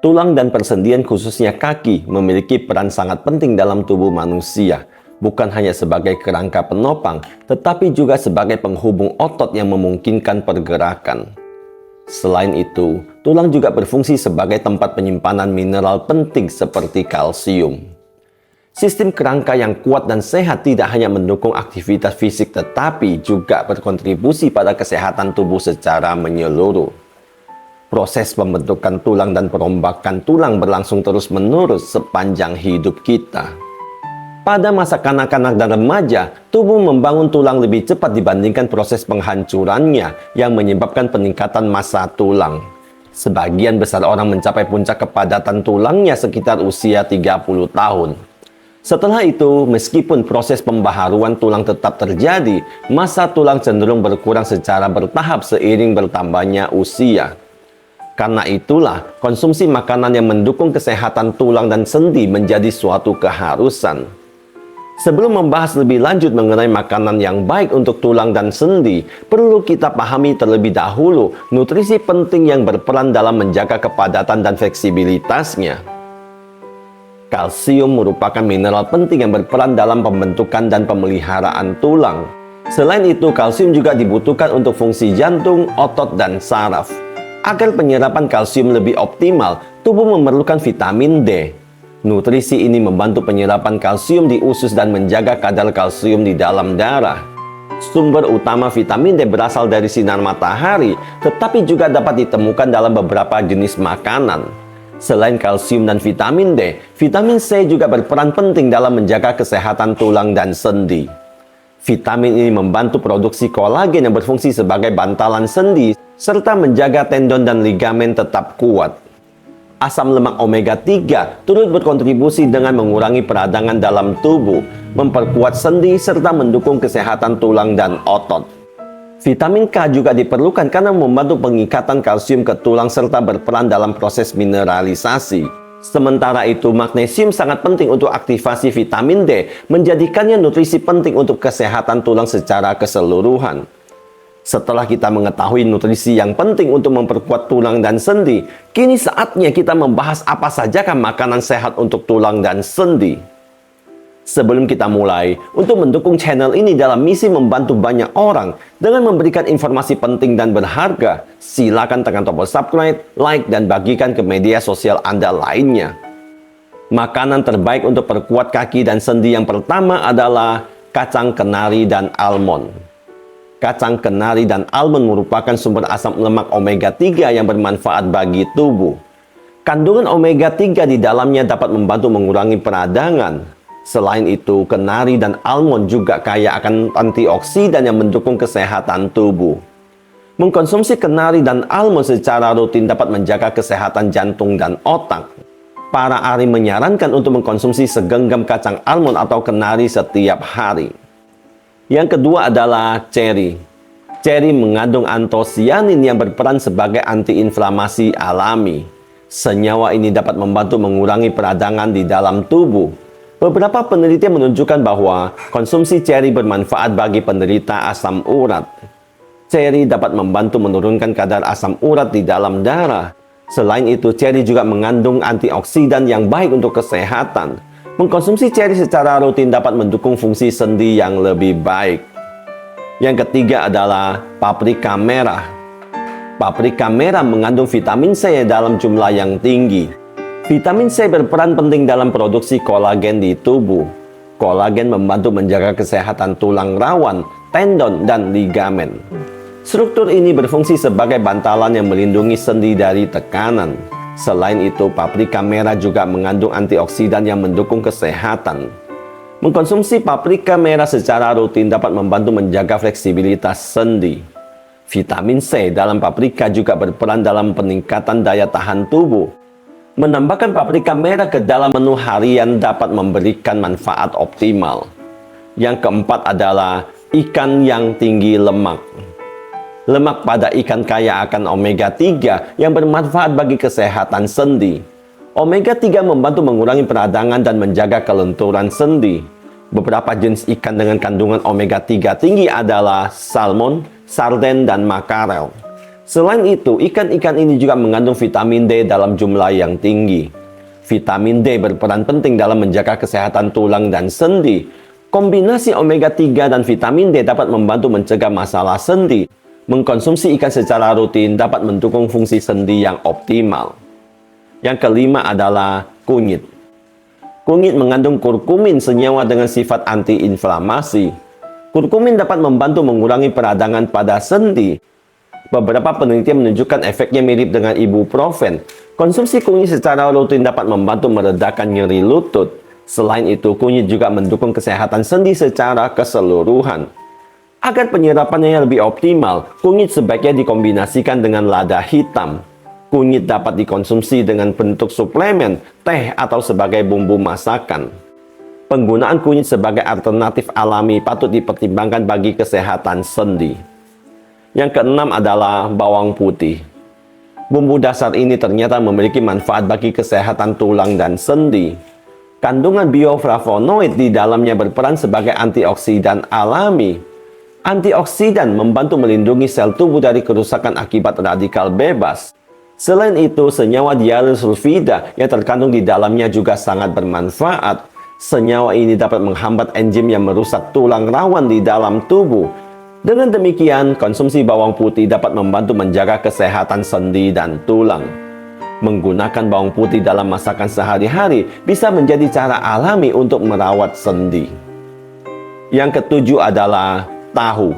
Tulang dan persendian khususnya kaki memiliki peran sangat penting dalam tubuh manusia, bukan hanya sebagai kerangka penopang, tetapi juga sebagai penghubung otot yang memungkinkan pergerakan. Selain itu, tulang juga berfungsi sebagai tempat penyimpanan mineral penting seperti kalsium. Sistem kerangka yang kuat dan sehat tidak hanya mendukung aktivitas fisik tetapi juga berkontribusi pada kesehatan tubuh secara menyeluruh. Proses pembentukan tulang dan perombakan tulang berlangsung terus-menerus sepanjang hidup kita. Pada masa kanak-kanak dan remaja, tubuh membangun tulang lebih cepat dibandingkan proses penghancurannya yang menyebabkan peningkatan massa tulang. Sebagian besar orang mencapai puncak kepadatan tulangnya sekitar usia 30 tahun. Setelah itu, meskipun proses pembaharuan tulang tetap terjadi, massa tulang cenderung berkurang secara bertahap seiring bertambahnya usia. Karena itulah, konsumsi makanan yang mendukung kesehatan tulang dan sendi menjadi suatu keharusan. Sebelum membahas lebih lanjut mengenai makanan yang baik untuk tulang dan sendi, perlu kita pahami terlebih dahulu nutrisi penting yang berperan dalam menjaga kepadatan dan fleksibilitasnya. Kalsium merupakan mineral penting yang berperan dalam pembentukan dan pemeliharaan tulang. Selain itu, kalsium juga dibutuhkan untuk fungsi jantung, otot, dan saraf. Agar penyerapan kalsium lebih optimal, tubuh memerlukan vitamin D. Nutrisi ini membantu penyerapan kalsium di usus dan menjaga kadar kalsium di dalam darah. Sumber utama vitamin D berasal dari sinar matahari, tetapi juga dapat ditemukan dalam beberapa jenis makanan. Selain kalsium dan vitamin D, vitamin C juga berperan penting dalam menjaga kesehatan tulang dan sendi. Vitamin ini membantu produksi kolagen yang berfungsi sebagai bantalan sendi, serta menjaga tendon dan ligamen tetap kuat. Asam lemak omega 3 turut berkontribusi dengan mengurangi peradangan dalam tubuh, memperkuat sendi, serta mendukung kesehatan tulang dan otot. Vitamin K juga diperlukan karena membantu pengikatan kalsium ke tulang serta berperan dalam proses mineralisasi. Sementara itu, magnesium sangat penting untuk aktivasi vitamin D, menjadikannya nutrisi penting untuk kesehatan tulang secara keseluruhan. Setelah kita mengetahui nutrisi yang penting untuk memperkuat tulang dan sendi, kini saatnya kita membahas apa sajakah makanan sehat untuk tulang dan sendi. Sebelum kita mulai, untuk mendukung channel ini dalam misi membantu banyak orang dengan memberikan informasi penting dan berharga, silakan tekan tombol subscribe, like, dan bagikan ke media sosial Anda lainnya. Makanan terbaik untuk perkuat kaki dan sendi yang pertama adalah kacang kenari dan almond. Kacang kenari dan almond merupakan sumber asam lemak omega 3 yang bermanfaat bagi tubuh. Kandungan omega 3 di dalamnya dapat membantu mengurangi peradangan. Selain itu, kenari dan almond juga kaya akan antioksidan yang mendukung kesehatan tubuh. Mengkonsumsi kenari dan almond secara rutin dapat menjaga kesehatan jantung dan otak. Para ahli menyarankan untuk mengkonsumsi segenggam kacang almond atau kenari setiap hari. Yang kedua adalah ceri. Ceri mengandung antosianin yang berperan sebagai antiinflamasi alami. Senyawa ini dapat membantu mengurangi peradangan di dalam tubuh. Beberapa penelitian menunjukkan bahwa konsumsi ceri bermanfaat bagi penderita asam urat. Ceri dapat membantu menurunkan kadar asam urat di dalam darah. Selain itu, ceri juga mengandung antioksidan yang baik untuk kesehatan. Mengkonsumsi ceri secara rutin dapat mendukung fungsi sendi yang lebih baik. Yang ketiga adalah paprika merah. Paprika merah mengandung vitamin C dalam jumlah yang tinggi. Vitamin C berperan penting dalam produksi kolagen di tubuh. Kolagen membantu menjaga kesehatan tulang rawan, tendon, dan ligamen. Struktur ini berfungsi sebagai bantalan yang melindungi sendi dari tekanan. Selain itu, paprika merah juga mengandung antioksidan yang mendukung kesehatan. Mengkonsumsi paprika merah secara rutin dapat membantu menjaga fleksibilitas sendi. Vitamin C dalam paprika juga berperan dalam peningkatan daya tahan tubuh. Menambahkan paprika merah ke dalam menu harian dapat memberikan manfaat optimal. Yang keempat adalah ikan yang tinggi lemak. Lemak pada ikan kaya akan omega 3 yang bermanfaat bagi kesehatan sendi. Omega 3 membantu mengurangi peradangan dan menjaga kelenturan sendi. Beberapa jenis ikan dengan kandungan omega 3 tinggi adalah salmon, sarden, dan makarel. Selain itu, ikan-ikan ini juga mengandung vitamin D dalam jumlah yang tinggi. Vitamin D berperan penting dalam menjaga kesehatan tulang dan sendi. Kombinasi omega 3 dan vitamin D dapat membantu mencegah masalah sendi. Mengkonsumsi ikan secara rutin dapat mendukung fungsi sendi yang optimal. Yang kelima adalah kunyit. Kunyit mengandung kurkumin, senyawa dengan sifat antiinflamasi. Kurkumin dapat membantu mengurangi peradangan pada sendi. Beberapa penelitian menunjukkan efeknya mirip dengan ibuprofen. Konsumsi kunyit secara rutin dapat membantu meredakan nyeri lutut. Selain itu, kunyit juga mendukung kesehatan sendi secara keseluruhan. Agar penyerapannya lebih optimal, kunyit sebaiknya dikombinasikan dengan lada hitam. Kunyit dapat dikonsumsi dengan bentuk suplemen, teh, atau sebagai bumbu masakan. Penggunaan kunyit sebagai alternatif alami patut dipertimbangkan bagi kesehatan sendi. Yang keenam adalah bawang putih. Bumbu dasar ini ternyata memiliki manfaat bagi kesehatan tulang dan sendi. Kandungan bioflavonoid di dalamnya berperan sebagai antioksidan alami. Antioksidan membantu melindungi sel tubuh dari kerusakan akibat radikal bebas. Selain itu, senyawa diaryl sulfida yang terkandung di dalamnya juga sangat bermanfaat. Senyawa ini dapat menghambat enzim yang merusak tulang rawan di dalam tubuh. Dengan demikian, konsumsi bawang putih dapat membantu menjaga kesehatan sendi dan tulang. Menggunakan bawang putih dalam masakan sehari-hari bisa menjadi cara alami untuk merawat sendi. Yang ketujuh adalah tahu.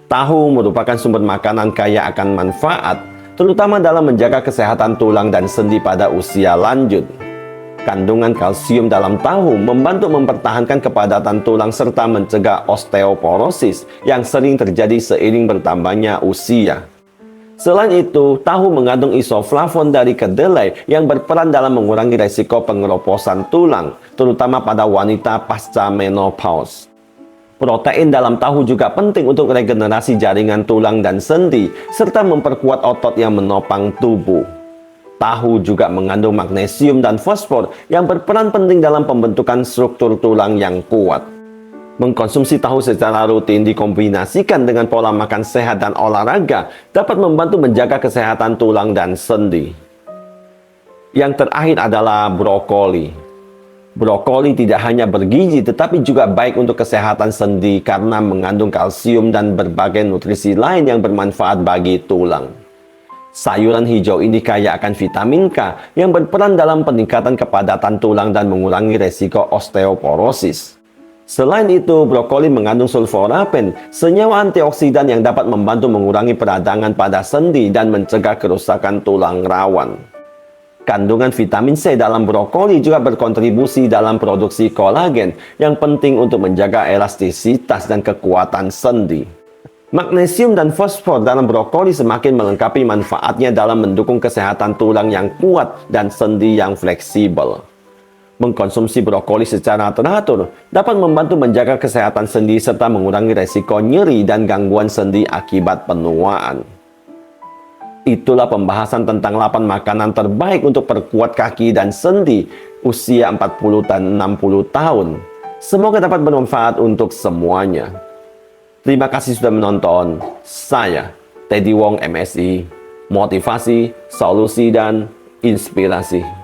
Tahu merupakan sumber makanan kaya akan manfaat, terutama dalam menjaga kesehatan tulang dan sendi pada usia lanjut. Kandungan kalsium dalam tahu membantu mempertahankan kepadatan tulang serta mencegah osteoporosis yang sering terjadi seiring bertambahnya usia. Selain itu, tahu mengandung isoflavon dari kedelai yang berperan dalam mengurangi resiko pengeroposan tulang, terutama pada wanita pasca menopause. Protein dalam tahu juga penting untuk regenerasi jaringan tulang dan sendi, serta memperkuat otot yang menopang tubuh. Tahu juga mengandung magnesium dan fosfor yang berperan penting dalam pembentukan struktur tulang yang kuat. Mengkonsumsi tahu secara rutin dikombinasikan dengan pola makan sehat dan olahraga dapat membantu menjaga kesehatan tulang dan sendi. Yang terakhir adalah brokoli. Brokoli tidak hanya bergizi tetapi juga baik untuk kesehatan sendi karena mengandung kalsium dan berbagai nutrisi lain yang bermanfaat bagi tulang. Sayuran hijau ini kaya akan vitamin K yang berperan dalam peningkatan kepadatan tulang dan mengurangi resiko osteoporosis. Selain itu, brokoli mengandung sulforapen, senyawa antioksidan yang dapat membantu mengurangi peradangan pada sendi dan mencegah kerusakan tulang rawan. Kandungan vitamin C dalam brokoli juga berkontribusi dalam produksi kolagen yang penting untuk menjaga elastisitas dan kekuatan sendi. Magnesium dan fosfor dalam brokoli semakin melengkapi manfaatnya dalam mendukung kesehatan tulang yang kuat dan sendi yang fleksibel. Mengkonsumsi brokoli secara teratur dapat membantu menjaga kesehatan sendi serta mengurangi resiko nyeri dan gangguan sendi akibat penuaan. Itulah pembahasan tentang 8 makanan terbaik untuk perkuat kaki dan sendi usia 40 dan 60 tahun. Semoga dapat bermanfaat untuk semuanya. Terima kasih sudah menonton. Saya, Teddy Wong MSI, motivasi, solusi, dan inspirasi.